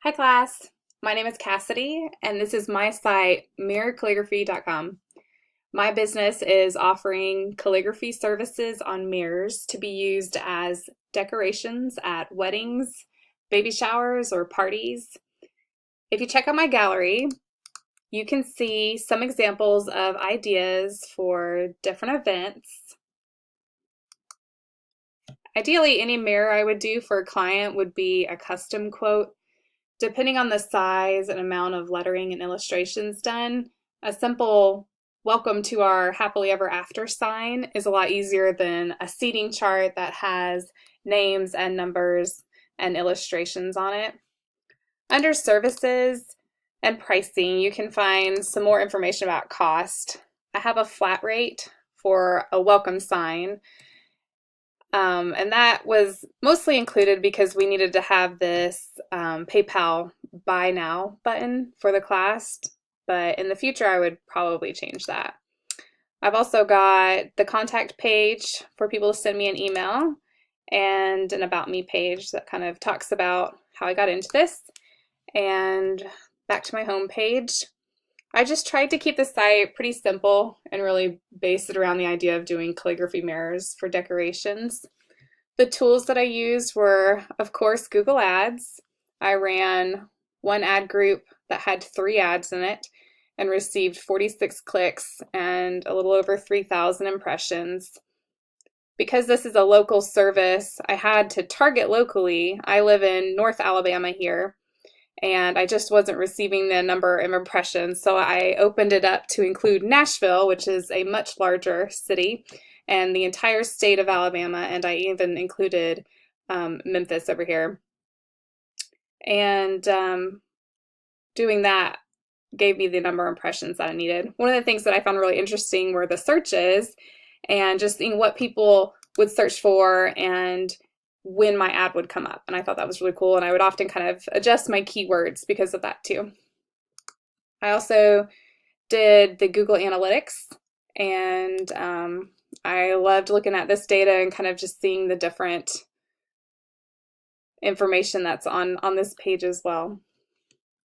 Hi class, my name is Cassidy and this is my site mirrorcalligraphy.com. My business is offering calligraphy services on mirrors to be used as decorations at weddings, baby showers, or parties. If you check out my gallery, you can see some examples of ideas for different events. Ideally, any mirror I would do for a client would be a custom quote. Depending on the size and amount of lettering and illustrations done, a simple welcome to our happily ever after sign is a lot easier than a seating chart that has names and numbers and illustrations on it. Under services and pricing, you can find some more information about cost. I have a flat rate for a welcome sign. And that was mostly included because we needed to have this PayPal buy now button for the class, but in the future I would probably change that. I've also got the contact page for people to send me an email and an about me page that kind of talks about how I got into this. And back to my home page. I just tried to keep the site pretty simple and really base it around the idea of doing calligraphy mirrors for decorations. The tools that I used were, of course, Google Ads. I ran one ad group that had 3 ads in it and received 46 clicks and a little over 3,000 impressions. Because this is a local service, I had to target locally. I live in North Alabama here, and I just wasn't receiving the number of impressions, so I opened it up to include Nashville, which is a much larger city, and the entire state of Alabama, and I even included Memphis over here. And doing that gave me the number of impressions that I needed. One of the things that I found really interesting were the searches and just seeing what people would search for and when my ad would come up. And I thought that was really cool, and I would often kind of adjust my keywords because of that too. I also did the Google Analytics, and I loved looking at this data and kind of just seeing the different information that's on this page as well.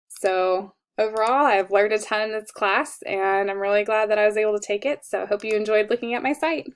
So overall, I've learned a ton in this class, and I'm really glad that I was able to take it. So I hope you enjoyed looking at my site.